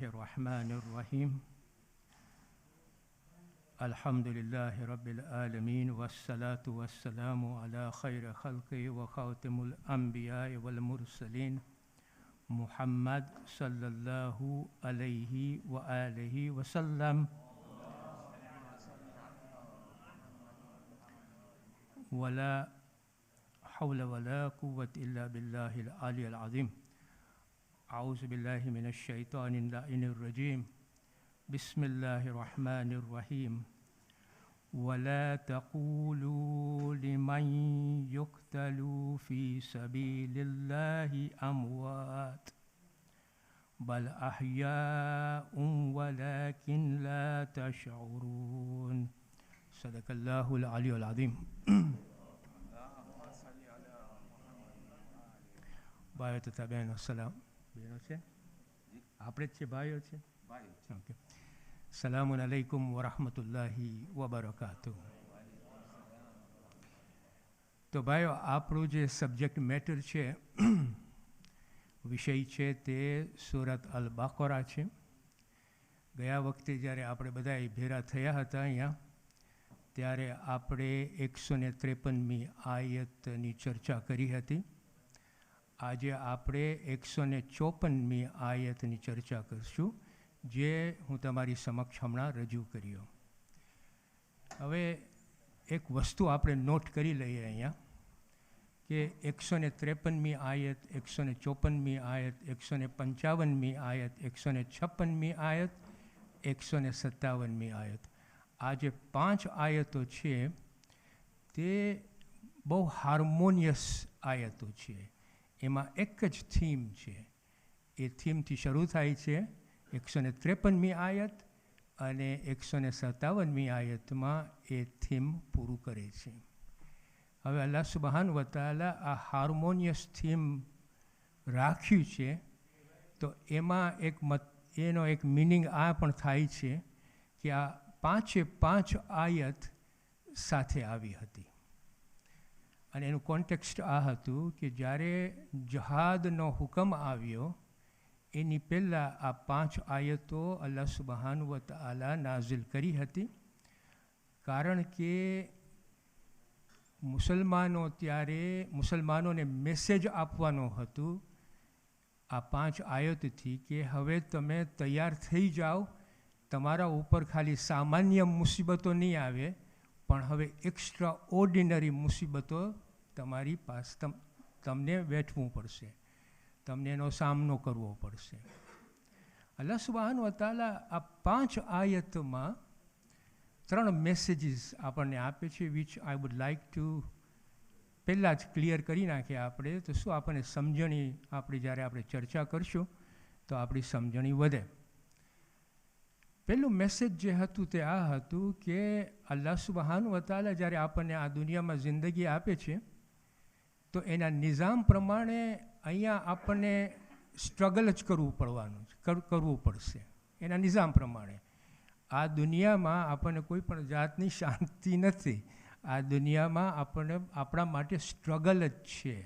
الرحمن الرحيم الحمد لله رب العالمين والصلاة والسلام على خير خلقه وخاتم الأنبياء والمرسلين محمد صلى الله عليه وآله وسلم ولا حول ولا قوة إلا بالله العلي العظيم. أعوذ بالله من الشيطان اللعين الرجيم. بسم الله الرحمن الرحيم. ولا تقولوا لمن يقتل في سبيل الله أموات بل أحياء ولكن لا تشعرون. صدق الله العلي العظيم. ભાઈઓ તથા બહેનો સલામ. બહેનો છે આપણે જ છે, ભાઈઓ છે. ઓકે. સલામુન અલૈકુમ વરહમતુલ્લાહી વબરકાતુહ. તો ભાઈઓ, આપણું જે સબ્જેક્ટ મેટર છે, વિષય છે, તે સુરત અલ બકરા છે. ગયા વખતે જ્યારે આપણે બધા ભેગા થયા હતા અહીંયા, ત્યારે આપણે 153મી આયતની ચર્ચા કરી હતી. આજે આપણે 154મી આયતની ચર્ચા કરીશું, જે હું તમારી સમક્ષ હમણાં રજૂ કર્યો. હવે એક વસ્તુ આપણે નોટ કરી લઈએ અહીંયા કે 153મી આયત, 154મી આયત, 155મી આયત, 156મી આયત, 157મી આયત, આ જે 5 આયતો છે તે બહુ હાર્મોનિયસ આયતો છે. એમાં એક જ થીમ છે. એ થીમથી શરૂ થાય છે 153મી આયત અને 157મી આયતમાં એ થીમ પૂરું કરે છે. હવે અલ્લાહ સુબહાન વ તઆલા આ હાર્મોનિયસ થીમ રાખ્યું છે, તો એમાં એનો એક મિનિંગ આ પણ થાય છે કે આ 5 આયત સાથે આવી હતી. અને એનું કોન્ટેક્સ્ટ આ હતું કે જ્યારે જહાદનો હુકમ આવ્યો એની પહેલાં આ 5 આયતો અલ્લાહ સુબહાન વ તઆલા નાઝિલ કરી હતી. કારણ કે મુસલમાનોને મેસેજ આપવાનો હતું આ 5 આયતથી કે હવે તમે તૈયાર થઈ જાઓ, તમારા ઉપર ખાલી સામાન્ય મુસીબતો નહીં આવે, પણ હવે એક્સ્ટ્રા ઓર્ડિનરી મુસીબતો તમારી પાસે તમને વેઠવું પડશે, તમને એનો સામનો કરવો પડશે. અલ્લાહ સુબહાન વ તઆલા આ 5 આયતમાં 3 મેસેજીસ આપણને આપે છે, which I would like to પહેલાં જ ક્લિયર કરી નાખીએ આપણે, તો શું આપણને સમજણી, જ્યારે આપણે ચર્ચા કરશું તો આપણી સમજણી વધે. પહેલું મેસેજ જે હતું તે આ હતું કે અલ્લાહ સુબહાન વ તઆલા જ્યારે આપણને આ દુનિયામાં જિંદગી આપે છે, તો એના નિઝામ પ્રમાણે અહીંયા આપણને સ્ટ્રગલ જ કરવું પડશે. એના નિઝામ પ્રમાણે આ દુનિયામાં આપણને કોઈ પણ જાતની શાંતિ નથી. આ દુનિયામાં આપણા માટે સ્ટ્રગલ જ છે.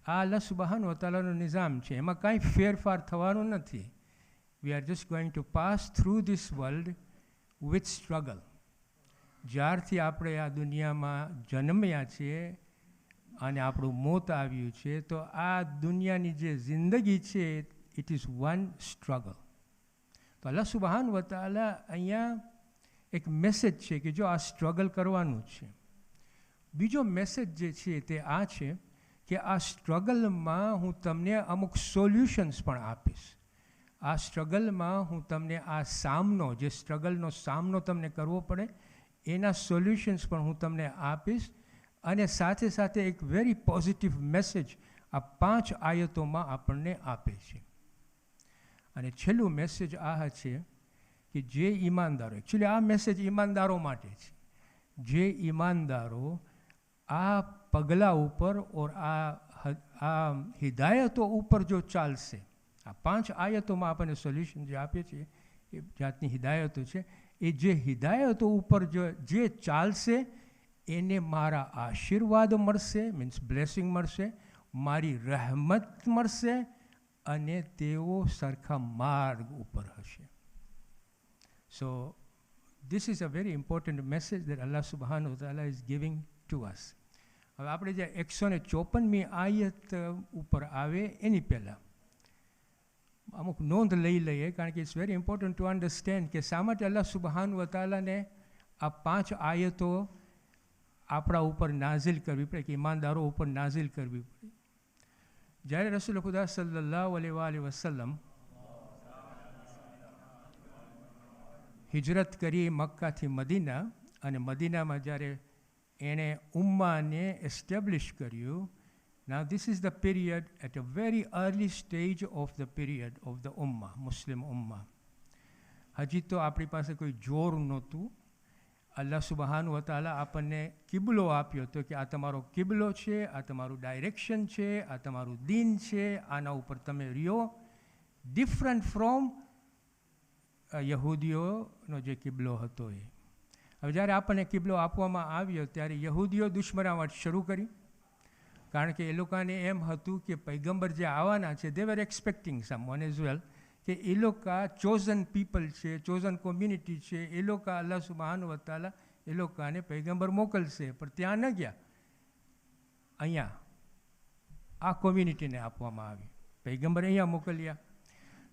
આ અલ્લાહ સુબહાન વ તઆલાનો નિઝામ છે, એમાં કાંઈ ફેરફાર થવાનો નથી. We are just going to pass through this world with struggle. જ્યારથી આપણે આ દુનિયામાં જન્મ્યા છીએ અને આપણું મોત આવ્યું છે, તો આ દુનિયાની જે જિંદગી છે, ઇટ ઇઝ વન સ્ટ્રગલ. તો અલ્લાહ સુબહાન વ તઆલા અહીંયા એક મેસેજ છે કે જો આ સ્ટ્રગલ કરવાનું છે. બીજો મેસેજ જે છે તે આ છે કે આ સ્ટ્રગલમાં હું તમને અમુક સોલ્યુશન્સ પણ આપીશ. આ સ્ટ્રગલમાં હું તમને આ સામનો, જે સ્ટ્રગલનો સામનો તમને કરવો પડે, એના સોલ્યુશન્સ પણ હું તમને આપીશ. અને સાથે સાથે એક વેરી પોઝિટિવ મેસેજ આ 5 આયતોમાં આપણને આપે છે. અને છેલ્લું મેસેજ આ છે કે જે ઈમાનદારો, એકચ્યુઅલી આ મેસેજ ઈમાનદારો માટે છે, જે ઈમાનદારો આ પગલાં ઉપર ઓર આ હિદાયતો ઉપર જો ચાલશે, આ 5 આયતોમાં આપણને સોલ્યુશન જે આપે છે એ જાતની હિદાયતો છે, એ જે હિદાયતો ઉપર જે ચાલશે એને મારા આશીર્વાદ મળશે, મીન્સ બ્લેસિંગ મળશે, મારી રહેમત મળશે, અને તેઓ સરખા માર્ગ ઉપર હશે. સો this is a very important message that Allah subhanahu wa ta'ala is giving to us. હવે આપણે જે 154મી આયત ઉપર આવે એની પહેલાં અમુક નોંધ લઈ લઈએ, કારણ કે it's very important to understand કે શા માટે અલ્લાહ સુબહાન વતાલાને આ 5 આયતો આપણા ઉપર નાઝિલ કરવી પડે, કે ઈમાનદારો ઉપર નાઝિલ કરવી પડે. જ્યારે રસૂલ ખુદા સલ્લલ્લાહુ અલૈહિ વસલ્લમ હિજરત કરી મક્કાથી મદીના, અને મદીનામાં જ્યારે એણે ઉમ્માને એસ્ટેબ્લિશ કર્યું. Now this is the period at a very early stage of the period of the Ummah, Muslim Ummah. હજી તો આપણી પાસે કોઈ જોર નહોતું. અલ્લાહ સુબહાન વ તઆલા આપણને કિબલો આપ્યો હતો કે આ તમારો કિબલો છે, આ તમારું ડાયરેક્શન છે, આ તમારું દીન છે, આના ઉપર તમે રહ્યો. ડિફરન્ટ ફ્રોમ યહૂદીઓનો જે કિબલો હતો એ. હવે જ્યારે આપણને કિબલો આપવામાં આવ્યો ત્યારે યહૂદીઓ દુશ્મનાવટ શરૂ કરી, કારણ કે એ લોકોને એમ હતું કે પૈગંબર જે આવવાના છે, દે વેર એક્સપેક્ટિંગ સમવન એઝ વેલ, કે એ લોકો ચોઝન પીપલ છે, ચોઝન કોમ્યુનિટી છે, એ લોકો અલ્લાહ સુબહાન વ તઆલા એ લોકોને પૈગંબર મોકલશે. પણ ત્યાં ન ગયા, અહીંયા આ કોમ્યુનિટીને આપવામાં આવી, પૈગંબર અહીંયા મોકલ્યા.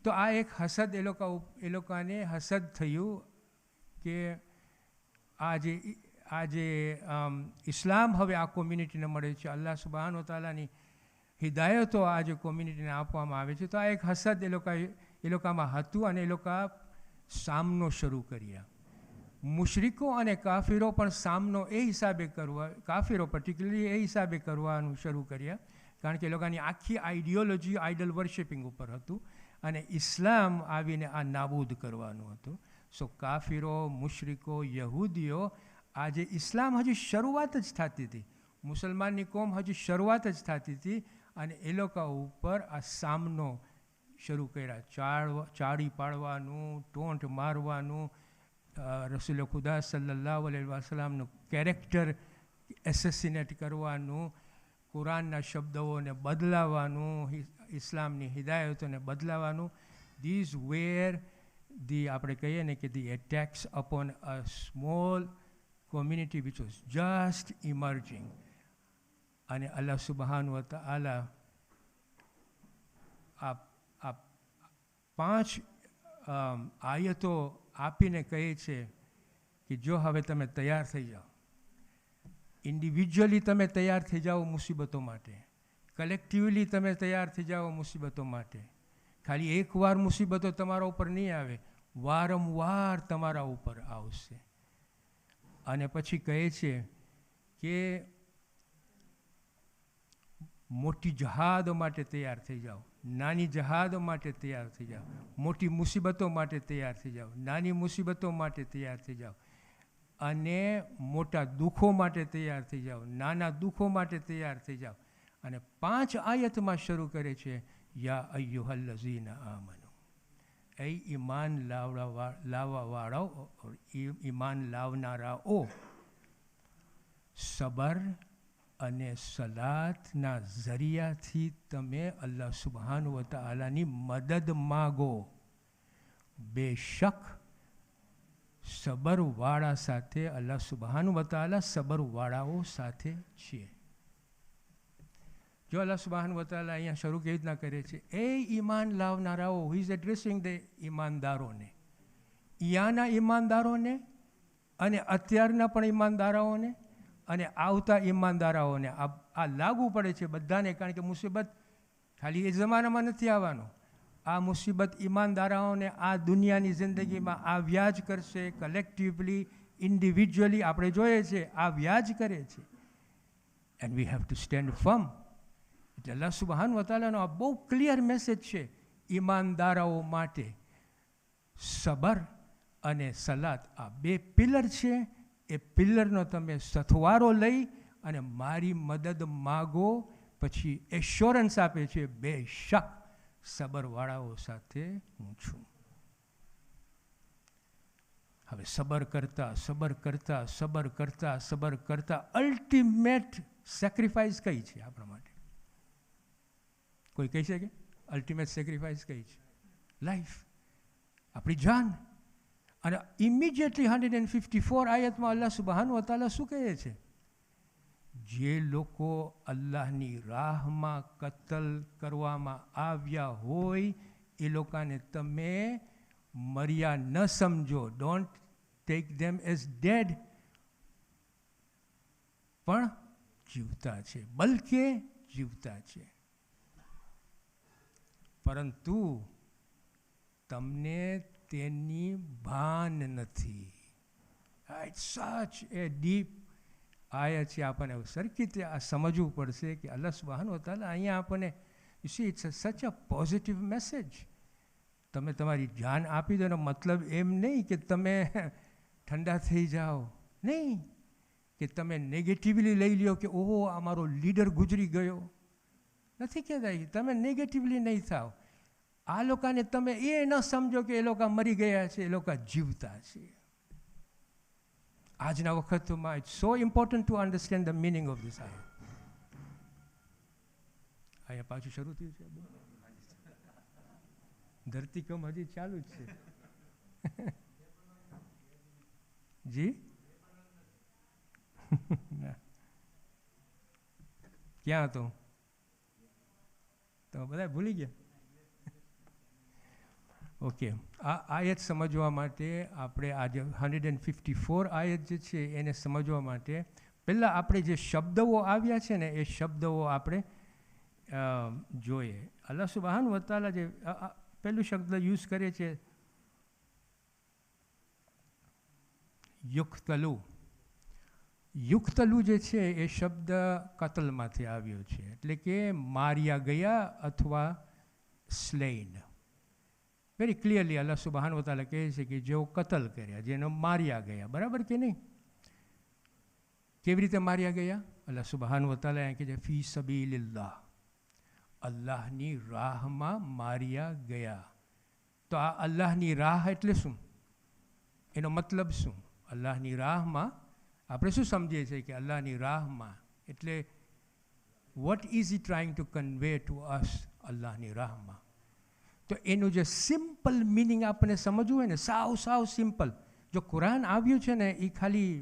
તો આ એક હસદ એ લોકોને હસદ થયું કે આ જે ઇસ્લામ હવે આ કોમ્યુનિટીને મળે છે, અલ્લાહ સુબહાન વ તઆલાની હિદાયતો આ જે કોમ્યુનિટીને આપવામાં આવે છે, તો આ એક હસદ એ લોકોમાં હતું, અને એ લોકો સામનો શરૂ કર્યા. મુશરિકો અને કાફિરો પણ સામનો એ હિસાબે કરવા, કાફિરો પર્ટિક્યુલરલી એ હિસાબે કરવાનું શરૂ કર્યા, કારણ કે એ લોકોની આખી આઈડિયોલોજી આઇડલ વર્શિપિંગ ઉપર હતું, અને ઇસ્લામ આવીને આ નાબૂદ કરવાનું હતું. સો કાફિરો, મુશરિકો, યહૂદીઓ, આજે ઇસ્લામ હજી શરૂઆત જ થતી હતી, મુસલમાનની કોમ હજી શરૂઆત જ થતી હતી, અને એ લોકો ઉપર આ સામનો શરૂ કર્યા. ચાળી પાડવાનું, ટોંટ મારવાનું, રસૂલ ખુદા સલ્લલ્લાહુ અલૈહિ વસલ્લમનું કેરેક્ટર એસેસિનેટ કરવાનું, કુરાનના શબ્દોને બદલાવાનું, ઇસ્લામની હિદાયતોને બદલાવાનું. ધીઝ વેર આપણે કહીએ ને કે the attacks upon a small community which was just emerging. અને અલ્લાહ સુબહાન વ તઆલા આ 5 આયતો આપીને કહે છે કે જો હવે તમે તૈયાર થઈ જાઓ, ઇન્ડિવિજ્યુઅલી તમે તૈયાર થઈ જાઓ મુસીબતો માટે, કલેક્ટિવલી તમે તૈયાર થઈ જાઓ મુસીબતો માટે. ખાલી એકવાર મુસીબતો તમારા ઉપર નહીં આવે, વારંવાર તમારા ઉપર આવશે. અને પછી કહે છે કે મોટી જહાદ માટે તૈયાર થઈ જાઓ, નાની જહાદ માટે તૈયાર થઈ જાઓ, મોટી મુસીબતો માટે તૈયાર થઈ જાઓ, નાની મુસીબતો માટે તૈયાર થઈ જાઓ, અને મોટા દુઃખો માટે તૈયાર થઈ જાઓ, નાના દુઃખો માટે તૈયાર થઈ જાઓ. અને 5 આયતમાં શરૂ કરે છે, યા અય્યુહલ્લઝીના આમનુ, એ ઈમાન લાવવાવાળાઓ, ઈમાન લાવનારાઓ, સબર અને સલાતના ઝરિયાથી તમે અલ્લાહ સુબહાન વ તઆલાની મદદ માગો. બેશક સબરવાળા સાથે અલ્લાહ સુબહાન વ તઆલા સબરવાળાઓ સાથે છીએ. જો અલ્લાહ સુબહાન વ તઆલા અહીંયા શરૂ કેવી રીતના કરે છે, એ ઈમાન લાવનારાઓ, હુ ઇઝ એડ્રેસિંગ ધ ઈમાનદારોને, ઈયાના ઈમાનદારોને, અને અત્યારના પણ ઈમાનદારોને, અને આવતા ઈમાનદારોને. આ લાગુ પડે છે બધાને, કારણ કે મુસીબત ખાલી એ જમાનામાં નથી આવવાનો. આ મુસીબત ઈમાનદારોને આ દુનિયાની જિંદગીમાં આ વ્યાજ કરશે, કલેક્ટિવલી, ઇન્ડિવિજ્યુઅલી આપણે જોઈએ છે આ વ્યાજ કરે છે. And we have two stand firm. એટલે અલ્લાહ સુબહાન વ તઆલાનો આ બહુ ક્લિયર મેસેજ છે ઈમાનદારો માટે. સબર અને સલાત આ 2 પિલર છે. એ પિલરનો તમે સથવારો લઈ અને મારી મદદ માગો, પછી એશ્યોરન્સ આપે છે, બેશક સબરવાળાઓ સાથે હું છું. હવે સબર કરતા અલ્ટિમેટ સેક્રિફાઈસ કઈ છે આપણા માટે? કોઈ કહી શકે? અલ્ટિમેટ સેક્રિફાઈસ કઈ છે? લાઈફ, આપણી જાન. અને ઇમિડિયેટલી 154 આયતમાં અલ્લાહ સુબહાનહુ વ તઆલા શું કહે છે? જે લોકો અલ્લાહની રાહમાં કતલ કરવામાં આવ્યા હોય એ લોકોને તમે મર્યા ન સમજો. Don't take them as dead, પણ જીવતા છે, બલકે જીવતા છે. પરંતુ તમને તેની ભાન નથી. ઇટ્સ સચ એ ડીપ આયત છે. આપણને સરખી રીતે આ સમજવું પડશે કે અલ્લાહ સુબહાનહુ વ તઆલા અહીંયા આપણને, યુ સી, ઇટ્સ સચ અ પોઝિટિવ મેસેજ. તમે તમારી જાન આપી દો એનો મતલબ એમ નહીં કે તમે ઠંડા થઈ જાઓ, નહીં કે તમે નેગેટિવલી લઈ લ્યો કે ઓહો આ મારો લીડર ગુજરી ગયો. નથી કહેતા કે તમે નેગેટિવલી નહીં થાવ. આ લોકોને તમે એ ન સમજો કે એ લોકો મરી ગયા છે, એ લોકો જીવતા છે. આજના વખતમાં it's so important to understand the meaning of this આયત. અહીંયા પાછું શરૂ થયું છે. ધરતીકંપ હજી ચાલુ જ છે. જી ક્યાં હતો? તો બધા ભૂલી ગયા. ઓકે, આ આયત સમજવા માટે આપણે આજે 154 આયત જે છે એને સમજવા માટે પહેલાં આપણે જે શબ્દો આવ્યા છે ને એ શબ્દો આપણે જોઈએ. અલ્લાહ સુબહાનહુ વ તઆલા જે પહેલું શબ્દ યુઝ કરે છે યુક્તલુ. યુક્તલુ જે છે એ શબ્દ કતલમાંથી આવ્યો છે, એટલે કે માર્યા ગયા અથવા સ્લેઇન. વેરી ક્લિયરલી અલ્લાહ સુબહાનહુ વ તઆલા કહે છે કે જેઓ કતલ કર્યા, જેનો માર્યા ગયા. બરાબર કે નહીં? કેવી રીતે માર્યા ગયા? અલ્લાહ સુબહાનહુ વ તઆલા કહે છે ફી સબીલિલ્લાહ, અલ્લાહની રાહમાં માર્યા ગયા. તો આ અલ્લાહની રાહ એટલે શું? એનો મતલબ શું? અલ્લાહની રાહમાં આપણે શું સમજીએ છીએ કે અલ્લાહની રાહમાં એટલે what is he trying to convey to us? અલ્લાહની રાહમાં. તો એનું જે સિમ્પલ મિનિંગ આપણે સમજવું હોય ને, સાવ સિમ્પલ. જો કુરાન આવ્યું છે ને એ ખાલી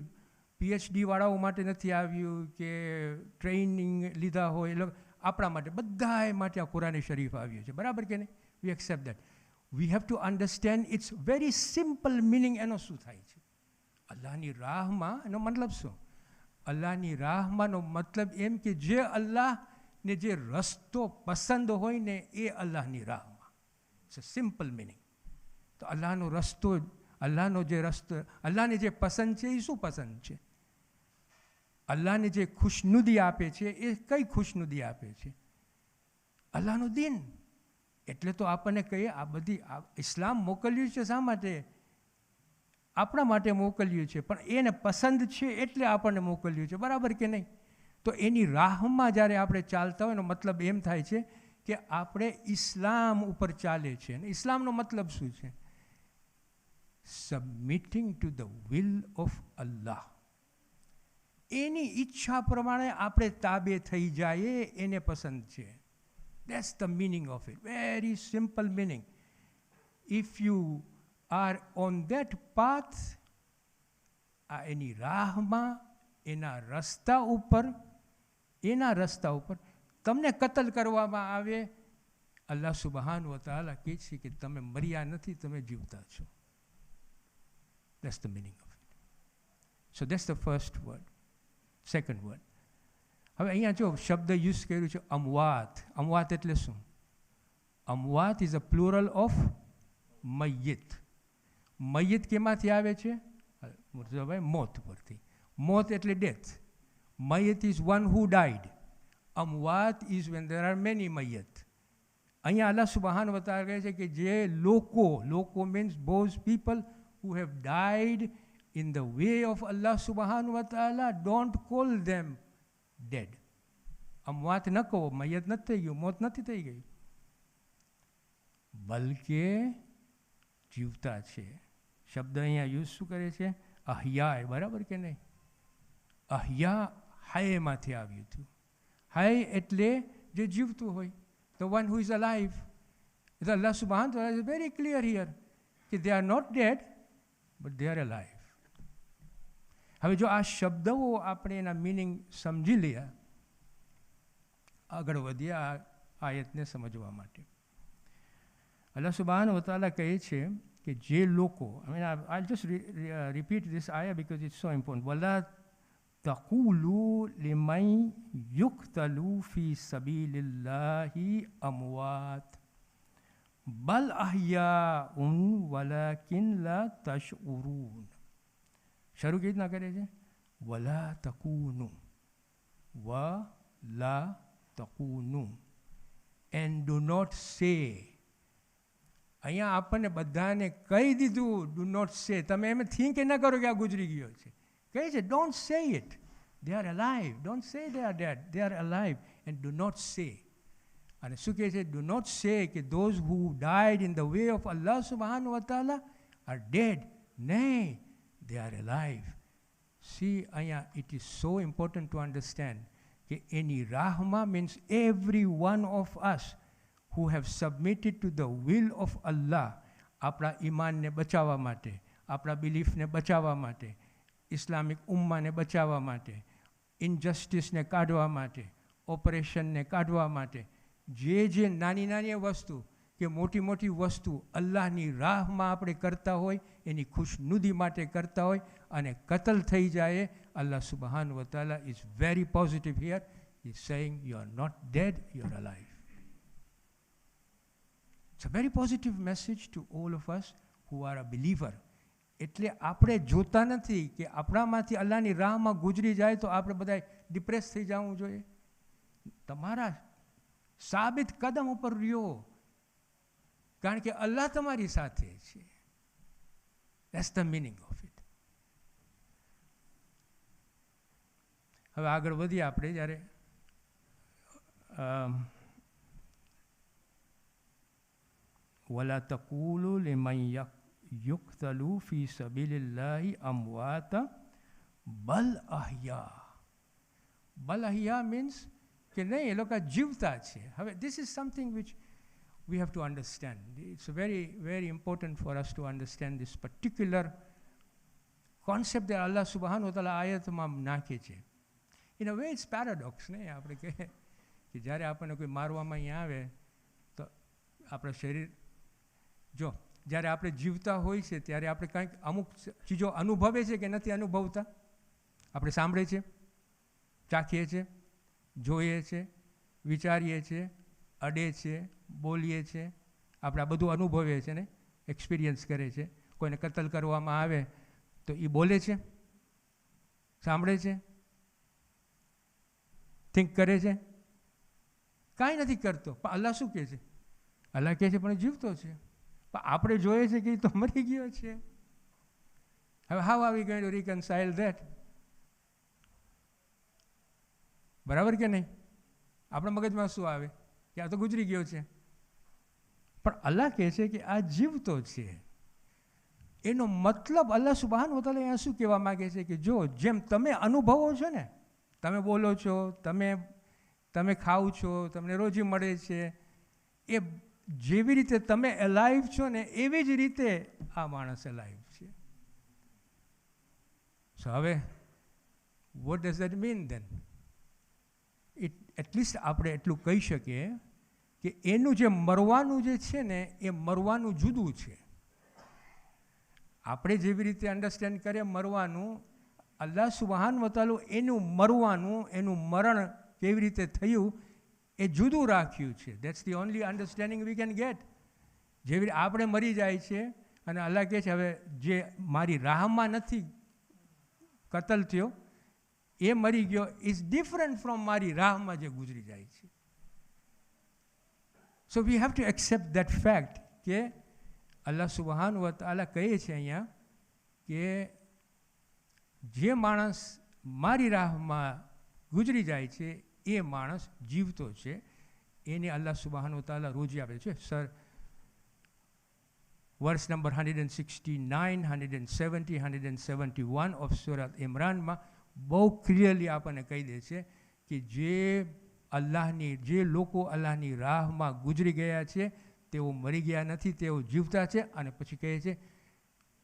PhD વાળાઓ માટે નથી આવ્યું કે ટ્રેનિંગ લીધા હોય એ લોકો, આપણા માટે, બધાએ માટે આ કુરાન શરીફ આવ્યું છે. બરાબર કે નહીં? We accept that. We have to understand it's very simple meaning. એનો શું થાય છે? અલ્લાહની રાહમાં એનો મતલબ શું? અલ્લાહની રાહમાંનો મતલબ એમ કે જે અલ્લાહને જે રસ્તો પસંદ હોય ને એ અલ્લાહની રાહમાં. It's a simple meaning. તો અલ્લાહનો રસ્તો, અલ્લાહનો જે રસ્તો, અલ્લાહને જે પસંદ છે એ શું પસંદ છે? અલ્લાહને જે ખુશનુદી આપે છે એ કઈ ખુશનુદી આપે છે? અલ્લાહનું દીન. એટલે તો આપણને કહીએ આ બધી ઇસ્લામ મોકલ્યું છે શા માટે? આપણા માટે મોકલ્યું છે, પણ એને પસંદ છે એટલે આપણને મોકલ્યું છે. બરાબર કે નહીં? તો એની રાહમાં જ્યારે આપણે ચાલતા હોય એનો મતલબ એમ થાય છે કે આપણે ઇસ્લામ ઉપર ચાલે છે. અને ઇસ્લામનો મતલબ શું છે? Submitting to the will of Allah. એની ઈચ્છા પ્રમાણે આપણે તાબે થઈ જાય એને પસંદ છે. That's the meaning of it. Very simple meaning. If you are on that path, આ એની રાહમાં, એના રસ્તા ઉપર તમને કતલ કરવામાં આવે, અલ્લાહ સુબહાનહુ વ તઆલા કહે છે કે તમે મર્યા નથી, તમે જીવતા છો. That's the meaning of it. So that's the first word. Second word. હવે અહીંયા જો શબ્દ યુઝ કર્યું છે અમવાત. અમવાત એટલે શું? અમવાત ઇઝ અ પ્લુરલ ઓફ મય્યત. મય્યત કેમાંથી આવે છે? મોત પરથી. મોત એટલે ડેથ. મય્યત ઇઝ વન હુ ડાઈડ. અમવાત is when there are many મય્યત. અહીંયા અલ્લાહ સુબહાનહુ વ તઆલા કહે છે કે જે લોકો means those people who have died in the way of Allah subhanahu wa ta'ala, don't call them dead. અમવાત ન કહો, મયત નથી થઈ ગયું, મોત નથી થઈ ગઈ, બલકે જીવતા છે. શબ્દ અહીંયા યુઝ શું કરે છે? અહ્યા. બરાબર કે નહીં? અહ્યા હાયમાંથી આવ્યું હતું. હાય એટલે જે જીવતું હોય, the one who is alive. એટલે અલ્લાહ સુબહાન તઆલા ઇઝ વેરી ક્લિયર હિયર કે they are not dead but they are alive. હવે જો આ શબ્દો આપણે એના મિનિંગ સમજી લઈએ, આગળ વધીએ આ આયતને સમજવા માટે. અલ્લાહ સુબહાન વતાલા કહે છે કે જે લોકો, I'll just repeat this ayah because it's so important. વલા તકૂલુ લિમન યુક્તલુ ફી સબીલિલ્લાહિ અમવાત બલ અહ્યાઉન વલાકિન લા તશઉરૂન. શરૂ કેવી રીતના કરે છે? વલા તકૂનુ વલા તકૂનુ એન્ડ ડુ નોટ સે. અહીંયા આપણને બધાને કહી દીધું ડુ નોટ સે. તમે એમ થિંક ના કરો કે આ ગુજરી ગયો છે. કહે છે don't say it. They are alive. Don't say they are dead. They are alive and do not say. અને શું કહે છે? ડુ નોટ સે કે those who died in the way of Allah સુબહાનહુ વ તઆલા આર ડેડ. નહીં, they are alive. See, it is so important to understand કે એની રાહમાં means every one of us who have submitted to the will of Allah, આપણા ઈમાનને બચાવવા માટે, આપણા બિલીફને બચાવવા માટે, ઇસ્લામિક ઉમ્માને બચાવવા માટે, ઇનજસ્ટિસને કાઢવા માટે, ઓપરેશનને કાઢવા માટે, જે નાની નાની વસ્તુ કે મોટી મોટી વસ્તુ અલ્લાહની રાહમાં આપણે કરતા હોય, એની ખુશનુદી માટે કરતા હોય અને કતલ થઈ જાય, અલ્લાહ સુબહાન વ તઆલા is very positive here. He is saying you are not dead, you are alive. It's a very positive message to all of us who are a believer. એટલે આપણે જોતા નથી કે આપણામાંથી અલ્લાહની રાહમાં ગુજરી જાય તો આપણે બધા ડિપ્રેસ થઈ જવું જોઈએ. તમારા સાબિત કદમ ઉપર રહ્યો, કારણ કે અલ્લાહ તમારી સાથે છે. That's the meaning of it. હવે આગળ વધીએ આપણે. જ્યારે વલા તકૂલુ લિમન યુક્તલુ ફી સબીલિલ્લાહિ અમવાત બલ અહ્યા. બલ અહ્યા મીન્સ કે નહીં, એ લોકો જીવતા છે. હવે this is something which we have to understand. It's very, very important for us to understand this particular concept that Allah subhanahu wa ta'ala ayatમાં નાખે છે. In a way it's paradox, નહીં? આપણે કહીએ કે જ્યારે આપણને કોઈ મારવામાં અહીંયા આવે તો આપણા શરીર, જો જ્યારે આપણે જીવતા હોય છે ત્યારે આપણે કંઈક અમુક ચીજો અનુભવે છે કે નથી અનુભવતા? આપણે સાંભળીએ છીએ, ચાખીએ છીએ, જોઈએ છે, વિચારીએ છીએ, અડે છે, બોલીએ છીએ, આપણે આ બધું અનુભવીએ છીએ ને, એક્સપિરિયન્સ કરે છે. કોઈને કતલ કરવામાં આવે તો એ બોલે છે, સાંભળે છે, થિંક કરે છે? કાંઈ નથી કરતો. પણ અલ્લાહ શું કહે છે? અલ્લાહ કહે છે પણ જીવતો છે. પણ આપણે જોઈએ છે કે એ તો મરી ગયો છે. હવે how are we going to reconcile that? બરાબર કે નહીં? આપણા મગજમાં શું આવે કે આ તો ગુજરી ગયો છે. પણ અલ્લાહ કહે છે કે આ જીવતો છે. એનો મતલબ અલ્લાહ સુબહાન વ તઆલા અહીંયા શું કહેવા માગે છે કે જો જેમ તમે અનુભવો છો ને, તમે બોલો છો, તમે ખાઓ છો, તમને રોજી મળે છે, એ જેવી રીતે તમે અલાઇવ છો ને એવી જ રીતે આ માણસ અલાઇવ છે. સો હવે what does that mean then? At least આપણે એટલું કહી શકીએ કે એનું જે મરવાનું જે છે ને એ મરવાનું જુદું છે. આપણે જેવી રીતે અન્ડરસ્ટેન્ડ કરીએ મરવાનું, અલ્લાહ સુબહાન વ તઆલા એનું મરવાનું, એનું મરણ કેવી રીતે થયું એ જુદું રાખ્યું છે. That's the only understanding we can get. જેવી રીતે આપણે મરી જાય છે અને અલ્લાહ કહે છે હવે જે મારી રાહમાં નથી કતલ થયો એ મરી ગયો, ઇઝ ડિફરન્ટ ફ્રોમ મારી રાહમાં જે ગુજરી જાય છે. So we have to accept that fact કે અલ્લાહ સુબહાન વ તઆલા કહે છે અહીંયા કે જે માણસ મારી રાહમાં ગુજરી જાય છે એ માણસ જીવતો છે. એને અલ્લાહ સુબહાન વ તઆલા રોજી આપે છે. સર, વર્સ નંબર 169, 170, 171 ઓફ સુરત ઇમરાનમાં બહુ ક્લિયરલી આપણને કહી દે છે કે જે લોકો અલ્લાહની રાહમાં ગુજરી ગયા છે તેઓ મરી ગયા નથી, તેઓ જીવતા છે. અને પછી કહે છે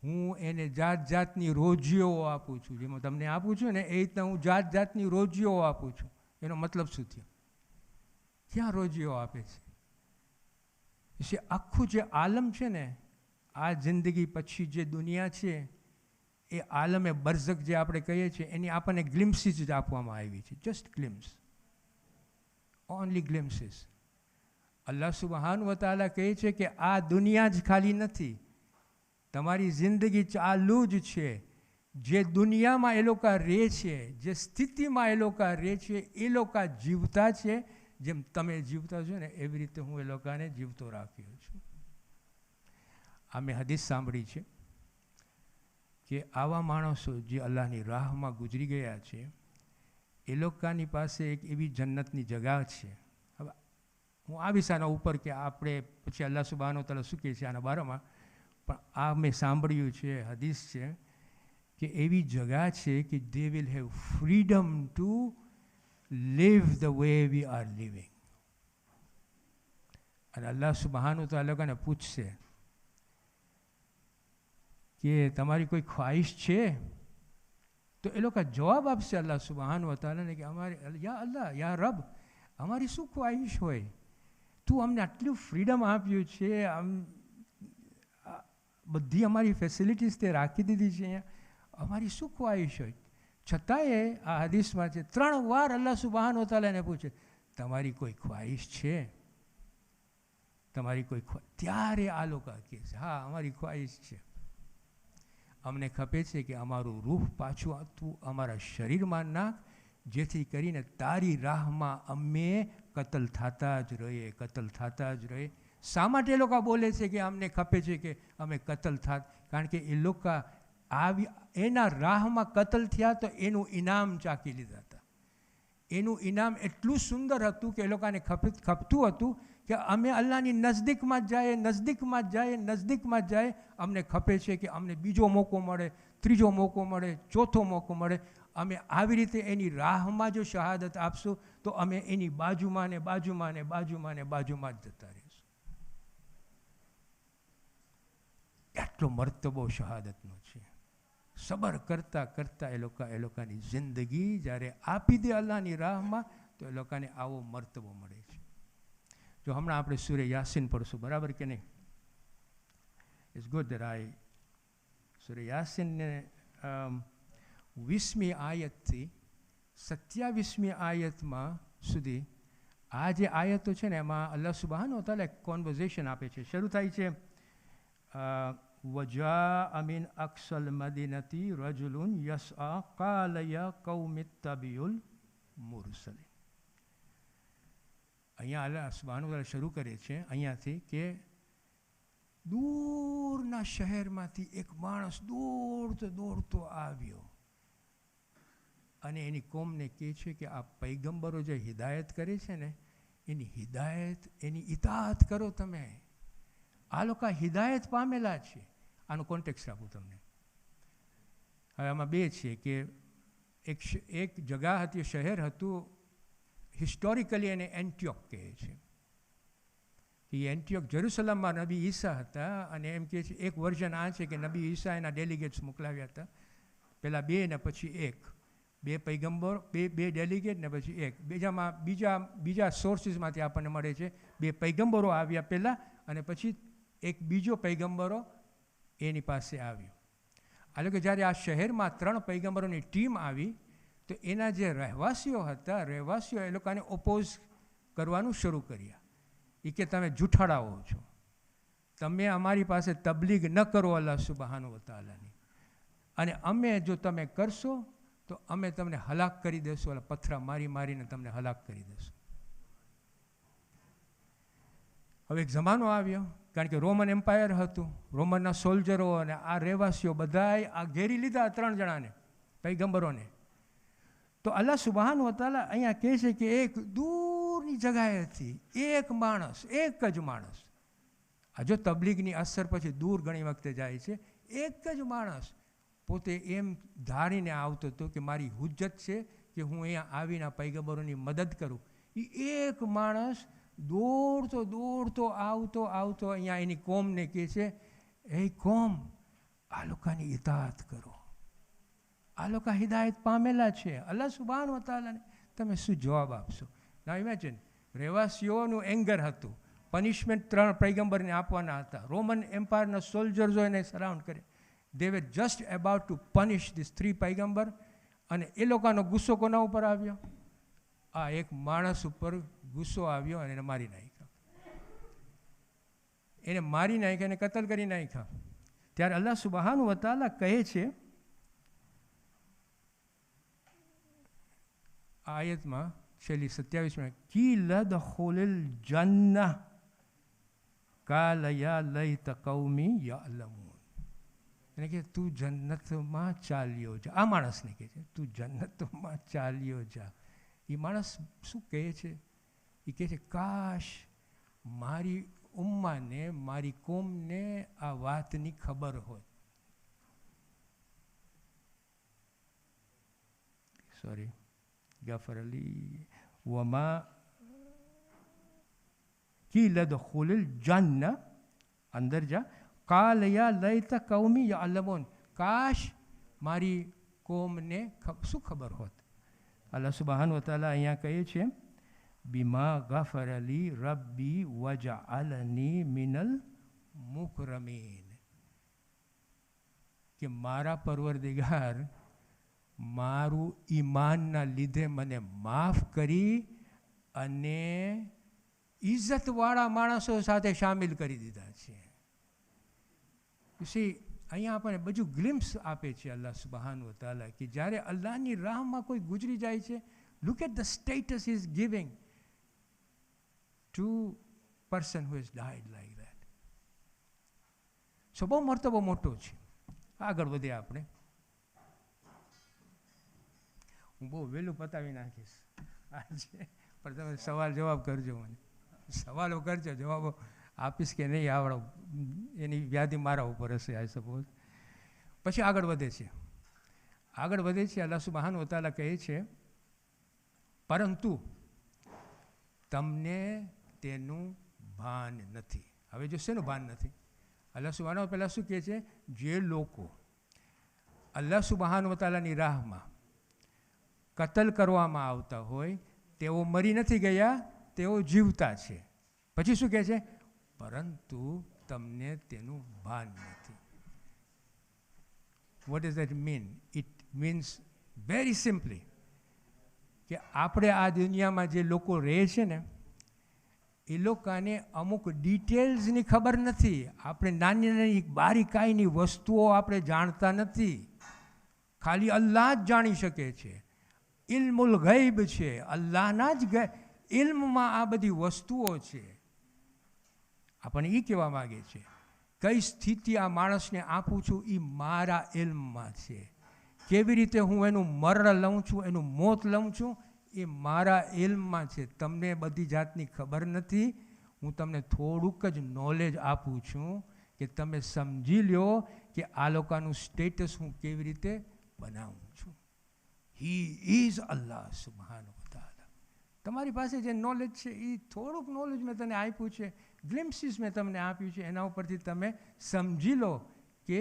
હું એને જાત જાતની રોજીઓ આપું છું. જેમાં તમને આપું છું ને એ રીતના હું જાત જાતની રોજીઓ આપું છું. એનો મતલબ શું થયો? ક્યાં રોજીઓ આપે છે? આખું જે આલમ છે ને, આ જિંદગી પછી જે દુનિયા છે, એ આલમે બરઝક જે આપણે કહીએ છીએ, એની આપણને ગ્લિમ્સીસ જ આપવામાં આવી છે. Just glimpse, only glimpses. Allah સુબહાન વ તઆલા કહે છે કે આ દુનિયા જ ખાલી નથી, તમારી જિંદગી ચાલુ જ છે. જે દુનિયામાં એ લોકો રહે છે, જે સ્થિતિમાં એ લોકો રહે છે, એ લોકો જીવતા છે. જેમ તમે જીવતા છો ને એવી રીતે હું એ લોકોને જીવતો રાખ્યો છું. આ મેં હદીસ સાંભળી છે કે આવા માણસો જે અલ્લાહની રાહમાં ગુજરી ગયા છે, એ લોકોની પાસે એક એવી જન્નતની જગા છે. હવે હું આવીશ આના ઉપર કે આપણે પછી અલ્લાહ સુબહાનો તઆલા શું કહે છે આના બારામાં, પણ આ મેં સાંભળ્યું છે, હદીસ છે કે એવી જગા છે કે they will have freedom to live the way we are living. અને અલ્લાહ સુબહાન વ તઆલા લોકોને પૂછશે કે તમારી કોઈ ખ્વાહિશ છે? તો એ લોકો જવાબ આપશે અલ્લાહ સુબહાન વ તઆલાને કે અમારી યા અલ્લાહ યા રબ, અમારી શું ખ્વાહિશ હોય? તું અમને આટલું ફ્રીડમ આપ્યું છે, બધી અમારી ફેસિલિટીઝ તે રાખી દીધી છે અહીંયા, અમારી શું ખ્વાહિશ હોય? છતાંય આ હદીસમાં છે 3 વાર અલ્લાહ સુબહાન વ તઆલાને પૂછે તમારી કોઈ ખ્વાહિશ છે? તમારી કોઈ ત્યારે આ લોકો કહે છે હા અમારી ખ્વાહિશ છે. અમને ખપે છે કે અમારું રૂહ પાછું તું અમારા શરીરમાં નાખ, જેથી કરીને તારી રાહમાં અમે કતલ થતા જ રહીએ, કતલ થતા જ રહીએ. શા માટે એ લોકો બોલે છે કે અમને ખપે છે કે અમે કતલ થાત? કારણ કે એ લોકો એના રાહમાં કતલ થયા તો એનું ઇનામ ચાકી લીધા હતા. એનું ઇનામ એટલું સુંદર હતું કે એ લોકોને ખપતું હતું કે અમે અલ્લાહની નજદીકમાં જ જાય, નજદીકમાં જ જાય, નજદીકમાં જ જાય. અમને ખપે છે કે અમને બીજો મોકો મળે, ત્રીજો મોકો મળે, ચોથો મોકો મળે. અમે આવી રીતે એની રાહમાં જો શહાદત આપશું તો અમે એની બાજુમાં ને બાજુમાં ને બાજુમાં ને બાજુમાં જ જતા રહીશું. એટલો મર્તબો શહાદતનો છે. સબર કરતાં કરતાં એ લોકોની જિંદગી જ્યારે આપી દે અલ્લાહની રાહમાં તો એ લોકોને આવો મર્તબો મળે છે. જો હમણાં આપણે સૂરે યાસીન પડશું, બરાબર કે નહીં? ઇટ્સ ગુડ ધેટ આઈ સૂરે યાસીનને 20મી આયતથી 27મી આયતમાં સુધી આ જે આયતો છે ને એમાં અલ્લાહ સુબહાન વ તઆલા એક કોન્વર્ઝેશન આપે છે. શરૂ થાય છે وجاء من أقصى المدينة رجل يسعى قال يا قوم اتبعوا المرسلين. અહીંયા અલ્લાહ સુબહાનહુ તઆલા શરૂ કરે છે અહીંયાથી કે દૂરના શહેરમાંથી એક માણસ દોડતો દોડતો આવ્યો અને એની કોમને કહે છે કે આ પૈગંબરો જે હિદાયત કરે છે ને એની હિદાયત, એની ઇતાઅત કરો તમે. આ લોકો હિદાયત પામેલા છે. આનું કોન્ટેક્સ્ટ આપું તમને. હવે આમાં બે છે કે એક જગા હતી, શહેર હતું, હિસ્ટોરિકલી એને એન્ટિયોક કહે છે. એ એન્ટિયોક જેરુસલમમાં નબી ઈસા હતા અને એમ કહે છે એક વર્ઝન આ છે કે નબી ઈસા એના ડેલિગેટ્સ મોકલાવ્યા હતા, પહેલાં 2 ને પછી 1, 2 પૈગંબર, બે ડેલિગેટ ને પછી 1. બીજા સોર્સિસમાંથી આપણને મળે છે 2 પૈગંબરો આવ્યા પહેલાં અને પછી એક બીજો પૈગંબરો એની પાસે આવ્યો. એટલે કે જ્યારે આ શહેરમાં 3 પૈગંબરોની ટીમ આવી તો એના જે રહેવાસીઓ હતા, રહેવાસીઓ એ લોકોને ઓપોઝ કરવાનું શરૂ કર્યા. એ કે તમે જૂઠાડાઓ છો, તમે અમારી પાસે તબલીગ ન કરો અલ્લાહ સુબહાનહુ વ તઆલાની, અને અમે જો તમે કરશો તો અમે તમને હલાક કરી દેશું, પથરા મારી મારીને તમને હલાક કરી દેશું. હવે એક જમાનો આવ્યો, કારણ કે રોમન એમ્પાયર હતું, રોમનના સોલ્જરો અને આ રહેવાસીઓ બધાય આ ઘેરી લીધા 3 જણાને, પૈગંબરોને. તો અલ્લાહ સુબહાનહુ વ તઆલા અહીંયા કહે છે કે એક દૂરની જગાએથી એક માણસ, એક જ માણસ, આ જો તબલીગની અસર પછી દૂર ઘણી વખતે જાય છે, એક જ માણસ પોતે એમ ધારીને આવતો હતો કે મારી હુજ્જત છે કે હું અહીંયા આવીને પૈગંબરોની મદદ કરું. એ એક માણસ દોડતો આવતો અહીંયા એની કોમને કહે છે, એ કોમ, આ લોકોની ઇતાઅત કરો, આ લોકો હિદાયત પામેલા છે. અલ્લાહ સુબ્હાનહુ વ તઆલાને તમે શું જવાબ આપશો? ના ઇમેજિન, રહેવાસીઓનું એંગર હતું, પનિશમેન્ટ 3 પૈગંબરને આપવાના હતા, રોમન એમ્પાયરના સોલ્જર્સો એને સરાઉન્ડ કરે, they were just about to punish this 3 પૈગંબર. અને એ લોકોનો ગુસ્સો કોના ઉપર આવ્યો? આ એક માણસ ઉપર ગુસ્સો આવ્યો અને એને મારી નાખ્યા. એને મારી નાખ્યા, એને કતલ કરી નાખ્યા. ત્યારે અલ્લાહ સુબ્હાનહુ વ તઆલા કહે છે આયતમાં છેલ્લી 27માં, કીલા દખુલિલ જન્નહ કાલ યા લૈત કૌમી યઅલમૂન. એને કે તું જન્નતમાં ચાલ્યો જા. આ માણસને કહે છે તું જન્નતમાં ચાલ્યો જા. એ માણસ શું કહે છે? એ કહે છે કાશ મારી ઉમ્માને, મારી કોમને આ વાતની ખબર હોત. સોરી, ગફર અલી વમા કીલ દખુલિલ જન્નહ, અંદર જા, કાલ યા લૈત કૌમી યઅલમૂન, કાશ મારી કોમને શું ખબર હોત. અલ્લાહ સુબ્હાનહુ વ તઆલા અહીંયા કહે છે બિમા ગફર અલી રબ્બી વજઅલની મિનલ મુકરમીન, કે મારા પરવરદિગાર મારું ઈમાનના લીધે મને માફ કરી અને ઇજ્જતવાળા માણસો સાથે સામેલ કરી દીધા છે. અહીંયા આપણને બધું ગ્લિમ્સ આપે છે અલ્લાહ સુબ્હાનહુ વ તઆલા, કે જ્યારે અલ્લાહની રાહમાં કોઈ ગુજરી જાય છે, look at the status is giving to person who has died like that. So બહુ મર્તબો મોટો છે. આગળ વધીએ આપણે. હું બહુ વહેલું પતાવી નાખીશ આજે, પણ તમે સવાલ જવાબ કરજો, મને સવાલો કરજો, જવાબો આપીશ કે નહીં આવડો એની વ્યાધિ મારા ઉપર હશે, આઈ સપોઝ. પછી આગળ વધે છે. અલ્લાહ સુબ્હાનહુ વ તઆલા કહે છે પરંતુ તમને તેનું ભાન નથી. હવે જો શેનું ભાન નથી? અલ્લાહ સુબ્હાનહુ પહેલાં શું કહે છે? જે લોકો અલ્લાહ સુબ્હાનહુ વ તઆલાની રાહમાં કતલ કરવામાં આવતા હોય તેઓ મરી નથી ગયા, તેઓ જીવતા છે. પછી શું કહે છે? પરંતુ તમને તેનું ભાન નથી. Vote does that mean? It means very simply કે આપણે આ દુનિયામાં જે લોકો રહે છે ને, એ લોકોને અમુક ડિટેલ્સની ખબર નથી. આપણે નાની નાની બારીકાઈની વસ્તુઓ આપણે જાણતા નથી. ખાલી અલ્લાહ જ જાણી શકે છે. ઇલ્મુલ ગૈબ છે, અલ્લાહના જ ઇલ્મમાં આ બધી વસ્તુઓ છે. આપણને એ કહેવા માગે છે કઈ સ્થિતિ આ માણસને આપું છું એ મારા ઇલ્મમાં છે. કેવી રીતે હું એનું મરણ લઉં છું, એનું મોત લઉં છું, એ મારા ઇલ્મમાં છે. તમને બધી જાતની ખબર નથી. હું તમને થોડુંક જ નોલેજ આપું છું કે તમે સમજી લો કે આ લોકોનું સ્ટેટસ હું કેવી રીતે બનાવું છું. હી ઇઝ અલ્લાહ સુબ્હાનહુ વ તઆલા. તમારી પાસે જે નોલેજ છે એ થોડુંક નોલેજ મેં તને આપ્યું છે, ગ્લિમ્સીસ મેં તમને આપ્યું છે, એના ઉપરથી તમે સમજી લો કે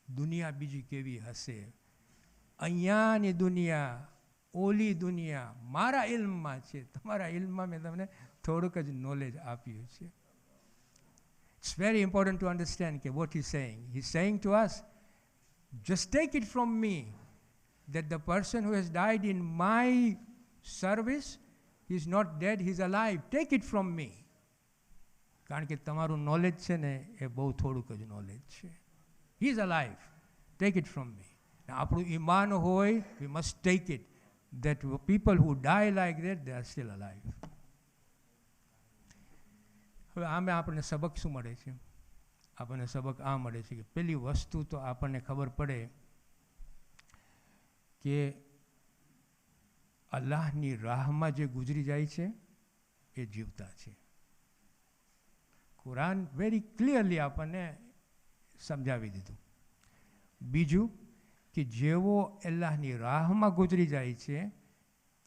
દુનિયા બીજી કેવી હશે. અહીંયાની દુનિયા, ઓલી દુનિયા મારા ઇલ્મમાં છે. તમારા ઇલ્મમાં મેં તમને થોડુંક જ નોલેજ આપ્યું છે. It's very important to understand કે what he saying. He saying to us, just take it from me that the person who has died in my service, he is not dead, he is alive. Take it from me. કારણ કે તમારું knowledge છે ને એ બહુ થોડુંક જ knowledge છે. He is alive. Take it from me. આપણું ઈમાન હોય, we must take it that people who die like that, they are still alive. હવે આમે આપણને સબક શું મળે છે? આપણને સબક આ મળે છે કે પેલી વસ્તુ તો આપણને ખબર પડે કે અલ્લાહની રાહમાં જે ગુજરી જાય છે એ જીવતા છે. કુરાન વેરી ક્લિયરલી આપણને સમજાવી દીધું. બીજું કે જેઓ અલ્લાહની રાહમાં ગુજરી જાય છે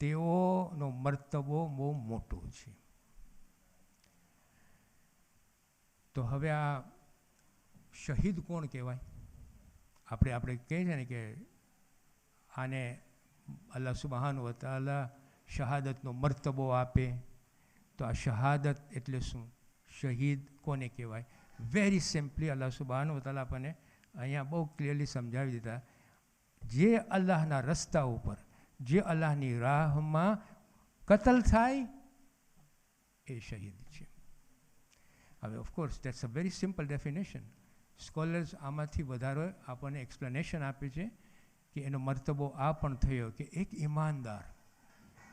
તેઓનો મર્તબો બહુ મોટો છે. તો હવે આ શહીદ કોણ કહેવાય? આપણે કહીએ છીએ ને કે આને અલ્લાહ સુબહાનહુ વ તઆલા શહાદતનો મર્તબો આપે. તો આ શહાદત એટલે શું? શહીદ કોને કહેવાય? વેરી સિમ્પલી અલ્લાહ સુબહાનહુ વ તઆલા આપણને અહીંયા બહુ ક્લિયરલી સમજાવી દીધા. જે અલ્લાહના રસ્તા ઉપર, જે અલ્લાહની રાહમાં કતલ થાય એ શહીદ છે. હવે of course that's a very simple definition. Scholars આમાંથી વધારે આપણને એક્સપ્લેનેશન આપે છે કે એનો મર્તબો આ પણ થયો કે એક ઈમાનદાર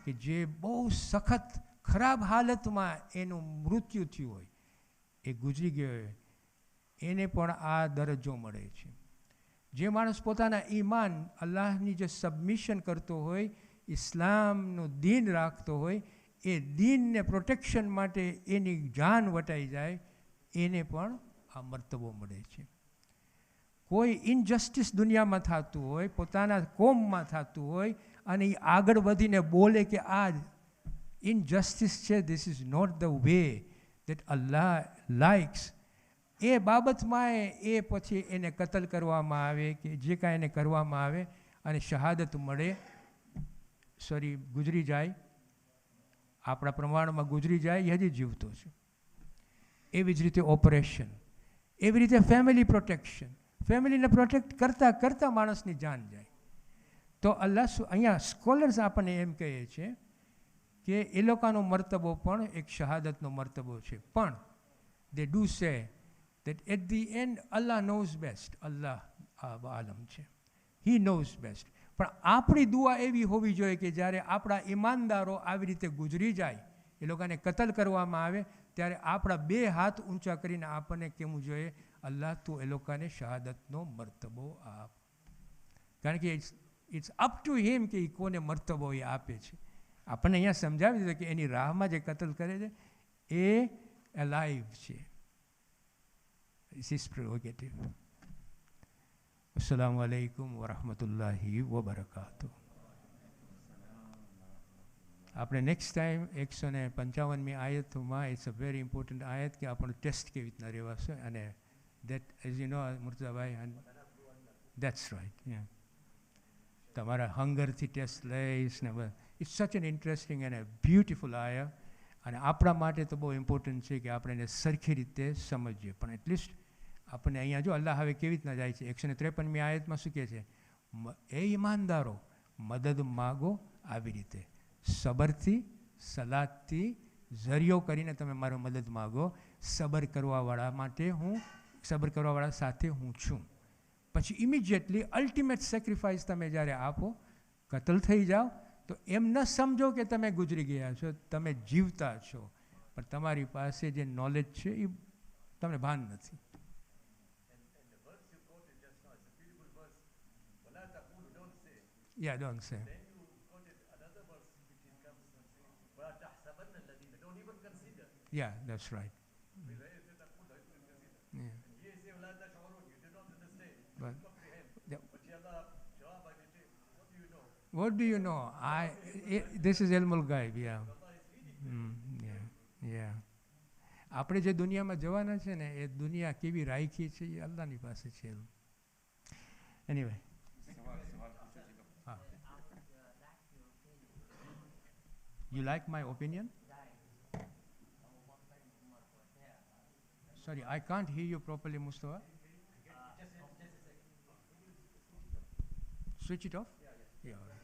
કે જે બહુ સખત ખરાબ હાલતમાં એનું મૃત્યુ થયું હોય, એ ગુજરી ગયો હોય, એને પણ આ દરજ્જો મળે છે. જે માણસ પોતાના ઈમાન અલ્લાહની જે સબમિશન કરતો હોય, ઇસ્લામનું દીન રાખતો હોય, એ દીનને પ્રોટેક્શન માટે એની જાન વટાઈ જાય, એને પણ આ મર્તબો મળે છે. કોઈ ઇનજસ્ટિસ દુનિયામાં થતું હોય, પોતાના કોમમાં થતું હોય, અને એ આગળ વધીને બોલે કે આ ઇનજસ્ટિસ છે, this is not the way that Allah likes, એ બાબતમાં એ પછી એને કતલ કરવામાં આવે કે જે કાંઈ એને કરવામાં આવે અને શહાદત મળે, ગુજરી જાય, આપણા પ્રમાણમાં ગુજરી જાય, એ હજી જીવતો છે. એવી જ રીતે ઓપરેશન, એવી રીતે ફેમિલી પ્રોટેક્શન, ફેમિલીને પ્રોટેક્ટ કરતાં કરતાં માણસની જાન જાય. તો અહીંયા સ્કોલર્સ આપણને એમ કહે છે કે એ લોકોનો મર્તબો પણ એક શહાદતનો મર્તબો છે. પણ દે ડુ સે that at the end Allah knows best. Allah આલમ છે, He knows best. પણ આપણી દુઆ એવી હોવી જોઈએ કે જ્યારે આપણા ઈમાનદારો આવી રીતે ગુજરી જાય, એ લોકોને કતલ કરવામાં આવે, ત્યારે આપણા બે હાથ ઊંચા કરીને આપણને કહેવું જોઈએ, અલ્લાહ તું એ લોકોને શહાદતનો મર્તબો આપ. કારણ કે ઇટ્સ અપ ટુ હિમ કે એ કોને મર્તબો એ આપે છે. આપણને અહીંયા સમજાવી દીધું કે એની રાહમાં જે કતલ કરે છે એ અલાઇવ છે. It's his prerogative. Assalamu alaikum wa rahmatullahi wa barakatuh. આપણે નેક્સ્ટ ટાઈમ 155મી આયતમાં, ઇટ્સ અ વેરી ઇમ્પોર્ટન્ટ આયત કે આપણું ટેસ્ટ કેવી રીતના રહેવાશે, અને દેટ એઝ યુ નો મુર્તઝાભાઈ, દેટ્સ રાઇટ. તમારા હંગરથી ટેસ્ટ લઈશ ને it's such an interesting and beautiful આયર, અને આપણા માટે તો બહુ ઇમ્પોર્ટન્ટ છે કે આપણે એને સરખી રીતે સમજીએ. પણ એટલીસ્ટ આપણને અહીંયા જો અલ્લાહ હવે કેવી રીતના જાય છે, 153મી આયતમાં શું કહે છે? એ ઈમાનદારો મદદ માગો આવી રીતે, સબરથી, સલાદથી, ઝરિયો કરીને તમે મારો મદદ માગો. સબર કરવાવાળા માટે સબર કરવાવાળા સાથે હું છું. પછી ઇમિડિયેટલી અલ્ટિમેટ સેક્રિફાઈસ તમે જ્યારે આપો, કતલ થઈ જાઓ, તો એમ ન સમજો કે તમે ગુજરી ગયા છો, તમે જીવતા છો, પણ તમારી પાસે જે નોલેજ છે એ તમને ભાન નથી. Yeah, don't say. Then you quoted another verse which comes and says, وَلَا تَحْسَبَنَّ الَّذِينَ. Don't even consider. Yeah, that's right. Yeah. And here say, وَلَا تَشْعُرُونَ. You do not understand. You don't comprehend. But Allah, jawab, I will say, what do you know? What do you know? This is ilmul ghaib, yeah. Yeah. આપણે જે દુનિયામાં જવાના છે ને, એ દુનિયા કેવી રાખી છે એ અલ્લાહની પાસે છે. Anyway, you like my opinion? Sorry, I can't hear you properly, Mustafa. Switch it off? Yeah. All right.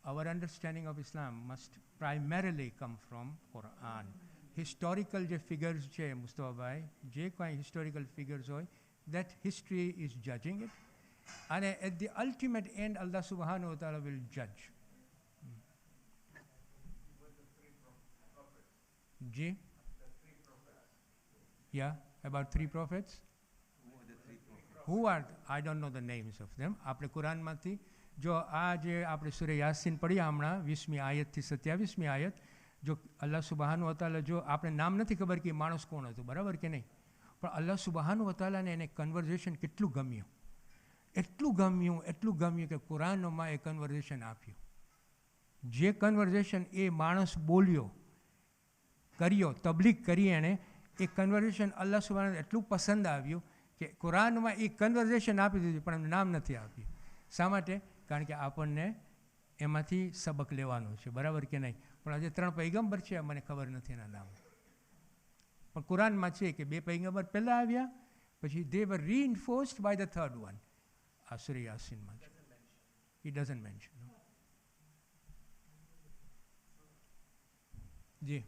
our understanding of Islam must primarily come from Quran. Historical જે figures છે મુસ્તફાભાઈ, જે કોઈ historical figures હોય, that history is judging it. And at the ultimate end, Allah subhanahu wa ta'ala will judge. Ji? Yeah, about 3 prophets. Who are, I don't know the names of them. આપણે કુરાનમાંથી જો આ જે આપણે સૂરે યાસીન પઢી હમણાં 20મી આયતથી 27મી આયત, જો અલ્લાહ સુબહાનહુ વ તઆલા, જો આપણે નામ નથી ખબર કે માણસ કોણ હતું, બરાબર કે નહીં, પણ અલ્લાહ સુબહાનહુ વ તઆલાને એને કન્વર્ઝેશન કેટલું ગમ્યું, એટલું ગમ્યું કે કુરાનમાં એ કન્વર્ઝેશન આપ્યું. જે કન્વર્ઝેશન એ માણસ બોલ્યો, કર્યો, તબલીગ કરી એણે, એ કન્વર્ઝેશન અલ્લાહ સુબહાનહુ એટલું પસંદ આવ્યું કે કુરાનમાં એ કન્વર્ઝેશન આપી દીધું, પણ એમને નામ નથી આપ્યું. શા માટે? કારણ કે આપણને એમાંથી સબક લેવાનું છે, બરાબર કે નહીં. પણ આજે 3 પૈગંબર છે, મને ખબર નથી એના નામ, પણ કુરાનમાં છે કે 2 પૈગંબર પહેલાં આવ્યા, પછી they were reinforced by the third one. આ સૂરે યાસીનમાં છે. He doesn't mention. No? G.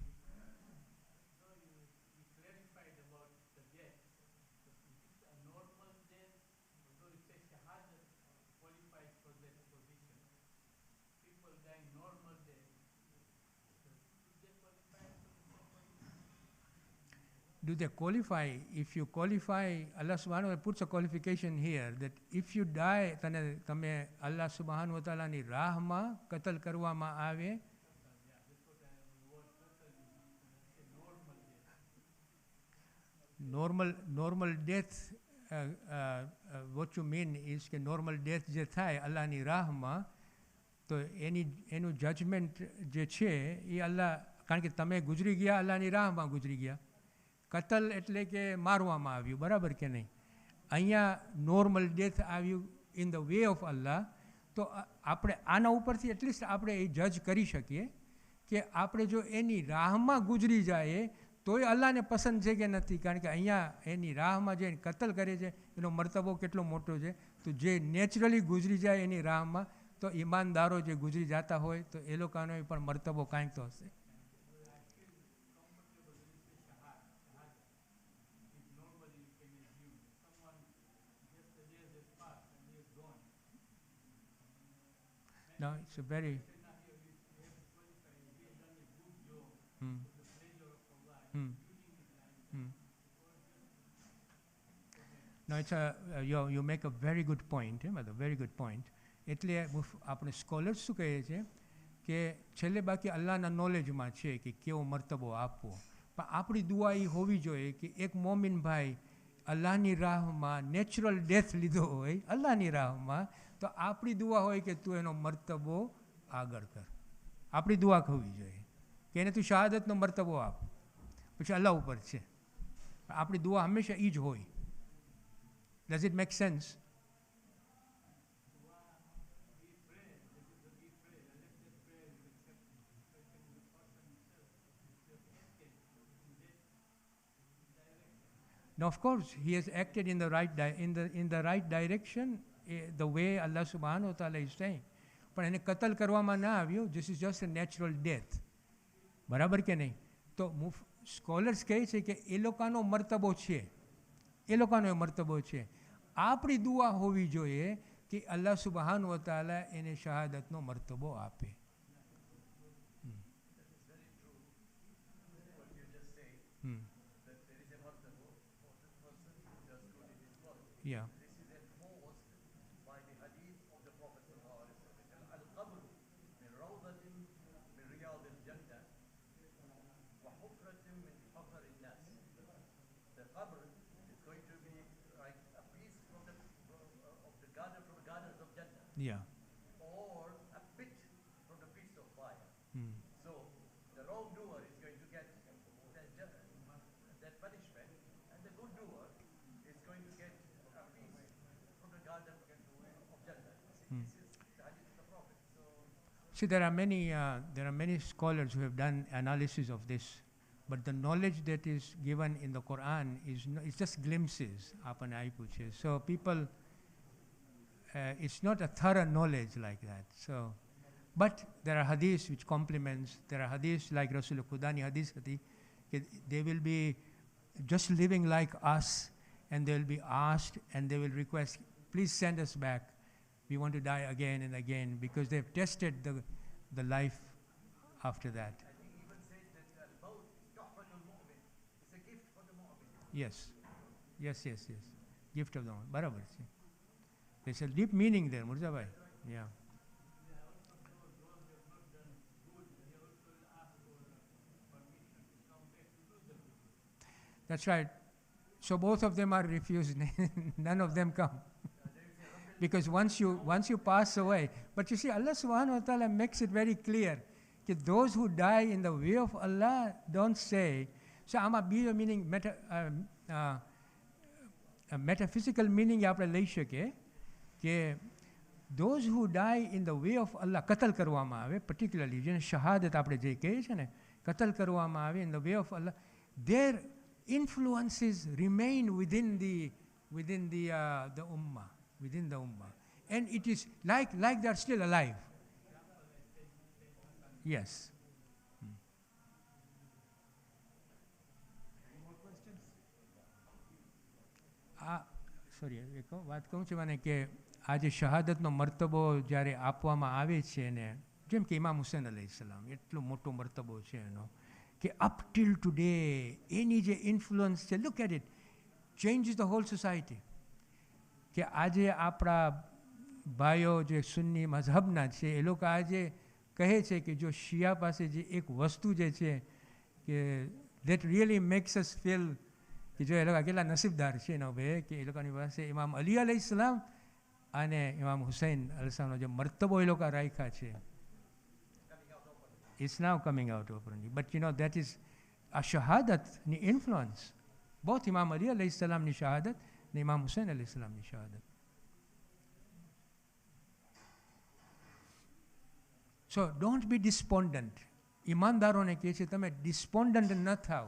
Do they qualify? If you qualify, Allah subhanahu wa ta'ala puts a qualification here that if you die, તમે Allah subhanahu wa ta'ala ની રાહમાં કતલ કરવામાં આવે, normal death, what you mean is કે normal death જે થાય અલ્લાહની રાહમાં, તો એનું જજમેન્ટ જે છે એ અલ્લાહ, કારણ કે તમે ગુજરી ગયા અલ્લાહની રાહમાં ગુજરી ગયા, કતલ એટલે કે મારવામાં આવ્યું, બરાબર કે નહીં. અહીંયા નોર્મલ ડેથ આવ્યું ઇન ધ વે ઓફ અલ્લાહ. તો આપણે આના ઉપરથી એટલીસ્ટ આપણે એ જજ કરી શકીએ કે આપણે જો એની રાહમાં ગુજરી જાય તોય અલ્લાહને પસંદ છે કે નથી, કારણ કે અહીંયા એની રાહમાં જે કતલ કરે છે એનો મર્તબો કેટલો મોટો છે. તો જે નેચરલી ગુજરી જાય એની રાહમાં, તો ઈમાનદારો જે ગુજરી જતા હોય તો એ લોકોનો પણ મર્તબો કાંઈક તો હશે. No, it's a very... No, it's you make a very good point, a very good point. એટલે આપણે સ્કોલર્સ શું કહીએ છીએ કે છેલ્લે બાકી અલ્લાહના નોલેજમાં છે કે કેવો મર્તબો આપવો, પણ આપણી દુઆ એ હોવી જોઈએ કે એક મોમિન ભાઈ અલ્લાહની રાહમાં નેચરલ ડેથ લીધો હોય અલ્લાહની રાહમાં, તો આપણી દુઆ હોય કે તું એનો મર્તબો આગળ કર. આપણી દુઆ હોવી જોઈએ કે એને તું શહાદતનો મર્તબો આપ, પછી અલ્લાહ ઉપર છે. આપણી દુઆ હંમેશા એ જ હોય. Does it make sense? No, of course, he has acted in the right in the right direction, the way Allah subhanahu wa ta'ala is saying. પણ એને કતલ કરવામાં ના આવ્યું. This is just a natural death. બરાબર કે નહીં? તો scholars કહે છે કે એ લોકોનો મર્તબો છે, એ લોકોનો મર્તબો છે. આપણી દુઆ હોવી જોઈએ કે અલ્લાહ સુબહાનહુ વ તઆલા એને શહાદતનો મર્તબો આપે. Yeah. Yeah. Or a pit from the pits of fire. So the wrongdoer is going to get that punishment, and the good doer is going to get a piece from the garden of Jannah. This is the hadith of the Prophet. So see, there are many scholars who have done analysis of this, but the knowledge that is given in the Quran is it's just glimpses. આપણને આપ્યું છે. So people, it's not a thorough knowledge like that. So, But there are hadiths which complements. There are hadiths like Rasul Khudani hadith hati, they will be just living like us, and they will be asked and they will request, please send us back. We want to die again and again, because they've tested the life after that. I think even says that al-maut is tuhfatul mu'min. It's a gift for the mu'min. Yes. Yes. Gift of the Lord. Barabar. See. There's a deep meaning there, Murza bhai. Yeah. That's right. So both of them are refused. None of them come. Because once you pass away, but you see, Allah subhanahu wa ta'ala makes it very clear that those who die in the way of Allah don't say. So આમાં બીજો meaning metaphysical meaning આપણે લઈ શકીએ કે those who die in the way of Allah, કતલ કરવામાં આવે, particularly જેને શહાદત આપણે જે કહીએ છીએ ને, કતલ કરવામાં આવે in the way of Allah, their influences remain within the ummah, within the ummah, and it is like they are still alive. Yes. Any more questions? Sorry વાત કહું છું મને કે આ જે શહાદતનો મર્તબો જ્યારે આપવામાં આવે છે ને, જેમ કે ઇમામ હુસૈન અલૈહિસ્સલામ, એટલો મોટો મર્તબો છે એનો કે અપ ટિલ ટુડે એની જે ઇન્ફ્લુઅન્સ છે, look at it, changes the whole society. કે આજે આપણા ભાઈઓ જે સુન્ની મઝહબના છે એ લોકો આજે કહે છે કે જો શિયા પાસે જે એક વસ્તુ જે છે કે that really makes us feel કે જો એ લોકો કેટલા નસીબદાર છે એનો ભાઈ કે એ લોકોની પાસે ઇમામ અલી અલૈહિસ્સલામ અને ઇમામ હુસૈન અલૈહિસ્સલામનો જે મર્તબો એ લોકો રાખ્યા છે. It's now coming out openly. But you know, that is a shahadat ni influence. Both Imam Ali alayhi salam ni shahadat and Imam Hussein alayhi salam ni shahadat. So don't be despondent. ઈમાનદારોને કહે છે તમે ડિસ્પોન્ડન્ટ ન થાવ,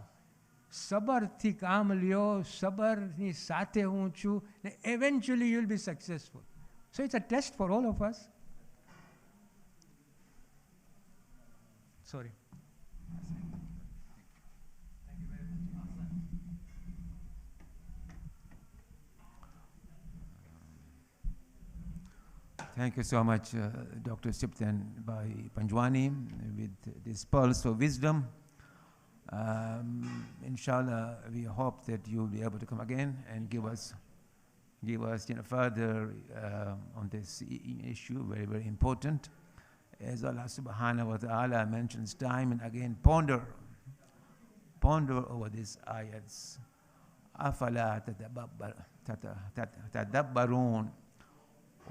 સબરથી કામ લ્યો, સબરની સાથે હું છું, ને eventually you will be successful. So it's a test for all of us. Sorry. Thank you so much, Dr. Siptan Bhai Panjwani, with this pulse of wisdom. Inshallah, we hope that you will be able to come again and give us further on this issue, very, very important. As Allah subhanahu wa ta'ala mentions time and again, ponder over these ayats. Afala tadabbarun,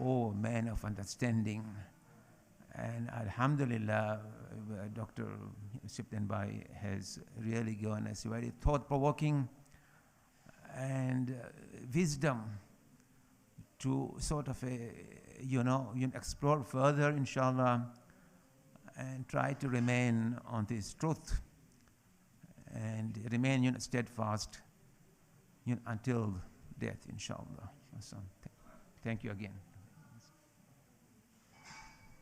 oh man of understanding. And alhamdulillah, Dr. Siptan Bhai has really given us very thought-provoking and wisdom to sort of explore further, inshallah, and try to remain on this truth and remain steadfast until death, inshallah. So, thank you again.